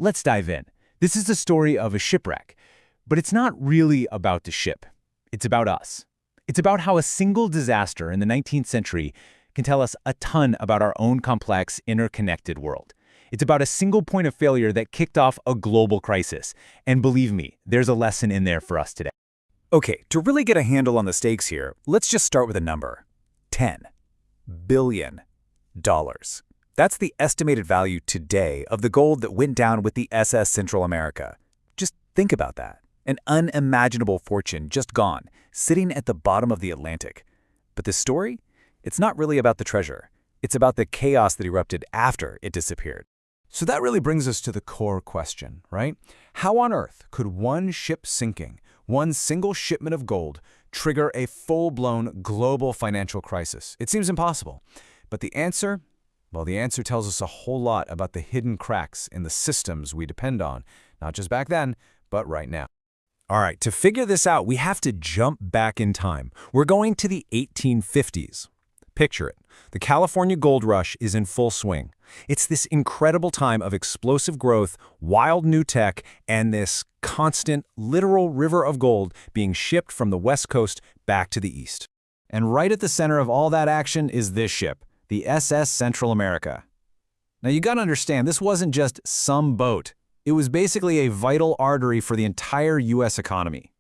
Let's dive in. This is the story of a shipwreck, but it's not really about the ship. It's about us. It's about how a single disaster in the 19th century can tell us a ton about our own complex, interconnected world. It's about a single point of failure that kicked off a global crisis. And believe me, there's a lesson in there for us today. Okay, to really get a handle on the stakes here, let's just start with a number. $10 billion. That's the estimated value today of the gold that went down with the SS Central America. Just think about that. An unimaginable fortune just gone, sitting at the bottom of the Atlantic. But this story? It's not really about the treasure. It's about the chaos that erupted after it disappeared. So that really brings us to the core question, right? How on earth could one ship sinking, one single shipment of gold, trigger a full-blown global financial crisis? It seems impossible. But the answer? Well, the answer tells us a whole lot about the hidden cracks in the systems we depend on, not just back then, but right now. All right, to figure this out, we have to jump back in time. We're going to the 1850s. Picture it. The California gold rush is in full swing. It's this incredible time of explosive growth, wild new tech, and this constant, literal river of gold being shipped from the West Coast back to the East. And right at the center of all that action is this ship, the SS Central America. Now you gotta understand, this wasn't just some boat. It was basically a vital artery for the entire U.S. economy.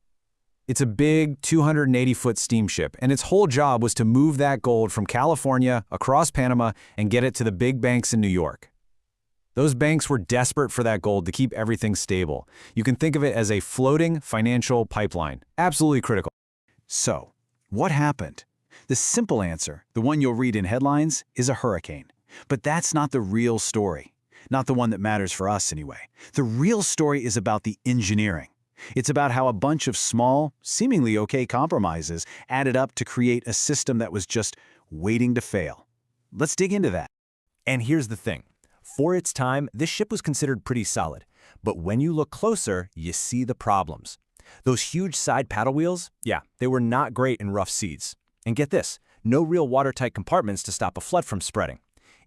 It's a big 280-foot steamship, and its whole job was to move that gold from California across Panama and get it to the big banks in New York. Those banks were desperate for that gold to keep everything stable. You can think of it as a floating financial pipeline. Absolutely critical. So, what happened? The simple answer, the one you'll read in headlines, is a hurricane. But that's not the real story. Not the one that matters for us anyway. The real story is about the engineering. It's about how a bunch of small, seemingly okay compromises added up to create a system that was just waiting to fail. Let's dig into that. And here's the thing. For its time, this ship was considered pretty solid. But when you look closer, you see the problems. Those huge side paddle wheels, yeah, they were not great in rough seas. And get this, no real watertight compartments to stop a flood from spreading.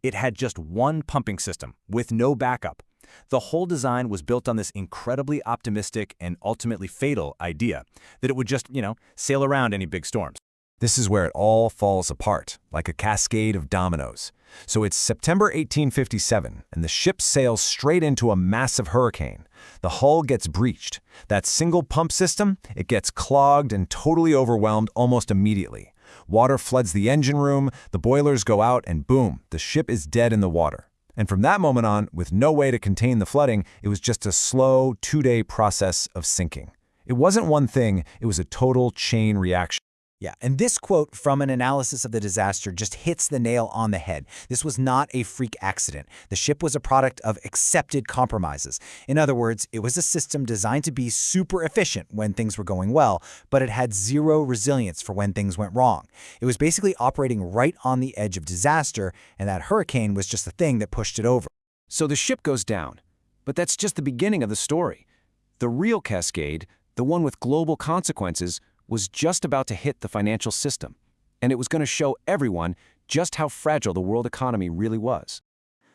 It had just one pumping system with no backup. The whole design was built on this incredibly optimistic and ultimately fatal idea that it would just, sail around any big storms. This is where it all falls apart, like a cascade of dominoes. So it's September 1857, and the ship sails straight into a massive hurricane. The hull gets breached. That single pump system, it gets clogged and totally overwhelmed almost immediately. Water floods the engine room, the boilers go out, and boom, the ship is dead in the water. And from that moment on, with no way to contain the flooding, it was just a slow, 2-day process of sinking. It wasn't one thing, it was a total chain reaction. Yeah, and this quote from an analysis of the disaster just hits the nail on the head. This was not a freak accident. The ship was a product of accepted compromises. In other words, it was a system designed to be super efficient when things were going well, but it had zero resilience for when things went wrong. It was basically operating right on the edge of disaster, and that hurricane was just the thing that pushed it over. So the ship goes down, but that's just the beginning of the story. The real cascade, the one with global consequences, was just about to hit the financial system, and it was going to show everyone just how fragile the world economy really was.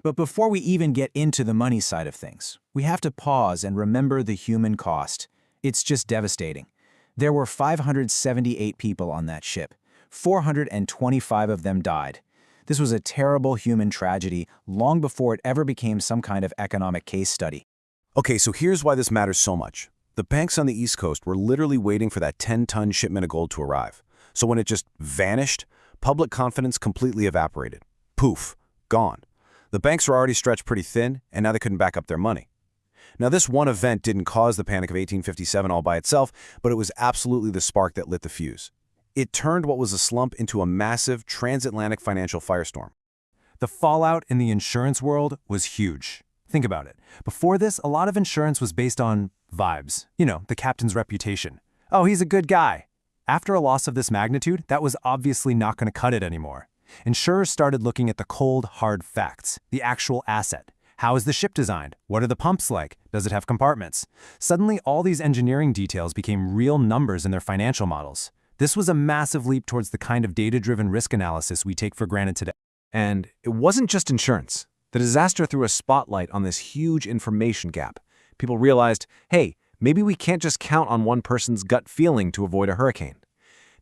But before we even get into the money side of things, we have to pause and remember the human cost. It's just devastating. There were 578 people on that ship. 425 of them died. This was a terrible human tragedy long before it ever became some kind of economic case study. Okay, so here's why this matters so much. The banks on the East Coast were literally waiting for that 10-ton shipment of gold to arrive. So when it just vanished, public confidence completely evaporated. Poof, gone. The banks were already stretched pretty thin, and now they couldn't back up their money. Now, this one event didn't cause the Panic of 1857 all by itself, but it was absolutely the spark that lit the fuse. It turned what was a slump into a massive transatlantic financial firestorm. The fallout in the insurance world was huge. Think about it. Before this, a lot of insurance was based on vibes. The captain's reputation. Oh, he's a good guy. After a loss of this magnitude, that was obviously not going to cut it anymore. Insurers started looking at the cold, hard facts, the actual asset. How is the ship designed? What are the pumps like? Does it have compartments? Suddenly, all these engineering details became real numbers in their financial models. This was a massive leap towards the kind of data-driven risk analysis we take for granted today. And it wasn't just insurance. The disaster threw a spotlight on this huge information gap. People realized, hey, maybe we can't just count on one person's gut feeling to avoid a hurricane.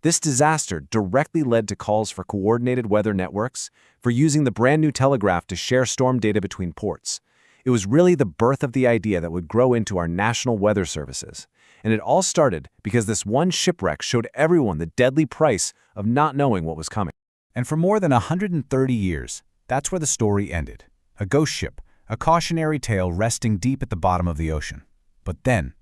This disaster directly led to calls for coordinated weather networks, for using the brand new telegraph to share storm data between ports. It was really the birth of the idea that would grow into our national weather services. And it all started because this one shipwreck showed everyone the deadly price of not knowing what was coming. And for more than 130 years, that's where the story ended. A ghost ship, a cautionary tale resting deep at the bottom of the ocean. But then,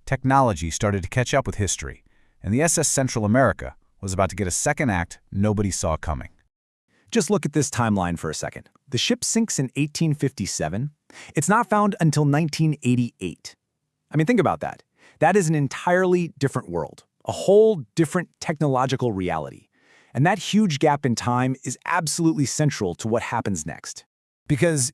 technology started to catch up with history, and the SS Central America was about to get a second act nobody saw coming. Just look at this timeline for a second. The ship sinks in 1857. It's not found until 1988. I mean, think about that. That is an entirely different world, a whole different technological reality. And that huge gap in time is absolutely central to what happens next. Because,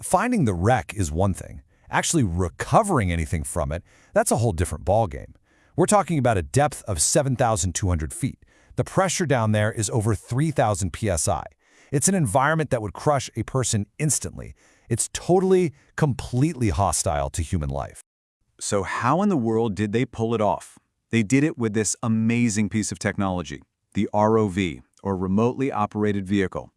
finding the wreck is one thing. Actually recovering anything from it, that's a whole different ballgame. We're talking about a depth of 7,200 feet. The pressure down there is over 3,000 psi. It's an environment that would crush a person instantly. It's totally, completely hostile to human life. So how in the world did they pull it off? They did it with this amazing piece of technology, the ROV, or remotely operated vehicle.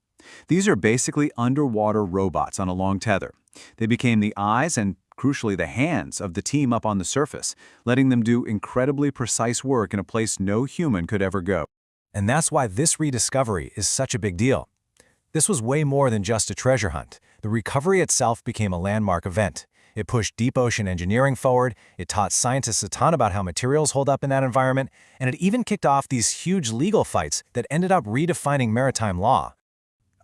These are basically underwater robots on a long tether. They became the eyes and, crucially, the hands of the team up on the surface, letting them do incredibly precise work in a place no human could ever go. And that's why this rediscovery is such a big deal. This was way more than just a treasure hunt. The recovery itself became a landmark event. It pushed deep ocean engineering forward, it taught scientists a ton about how materials hold up in that environment, and it even kicked off these huge legal fights that ended up redefining maritime law.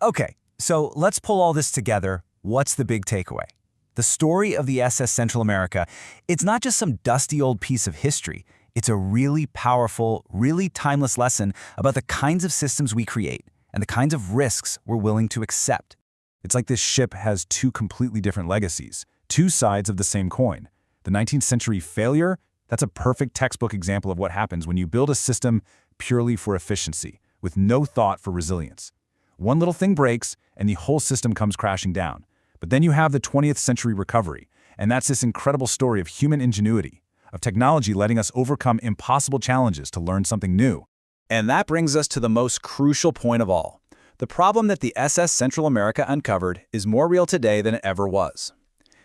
Okay, so let's pull all this together. What's the big takeaway? The story of the SS Central America, it's not just some dusty old piece of history. It's a really powerful, really timeless lesson about the kinds of systems we create and the kinds of risks we're willing to accept. It's like this ship has two completely different legacies, two sides of the same coin. The 19th century failure, that's a perfect textbook example of what happens when you build a system purely for efficiency, with no thought for resilience. One little thing breaks, and the whole system comes crashing down. But then you have the 20th century recovery, and that's this incredible story of human ingenuity, of technology letting us overcome impossible challenges to learn something new. And that brings us to the most crucial point of all. The problem that the SS Central America uncovered is more real today than it ever was.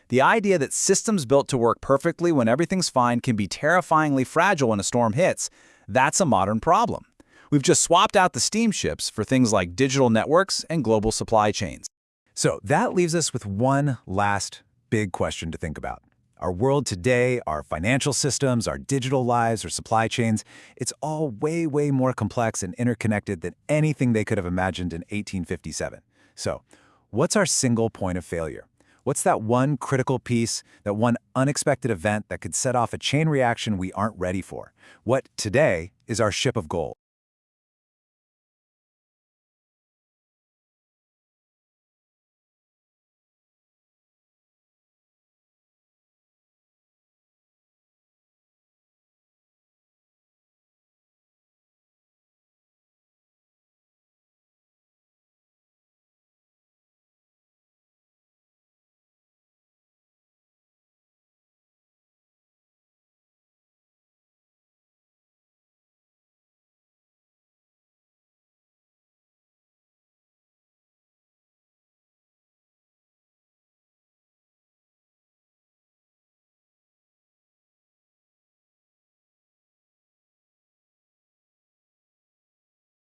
The idea that systems built to work perfectly when everything's fine can be terrifyingly fragile when a storm hits, that's a modern problem. We've just swapped out the steamships for things like digital networks and global supply chains. So that leaves us with one last big question to think about. Our world today, our financial systems, our digital lives, our supply chains, it's all way, way more complex and interconnected than anything they could have imagined in 1857. So, what's our single point of failure? What's that one critical piece, that one unexpected event that could set off a chain reaction we aren't ready for? What, today, is our ship of gold?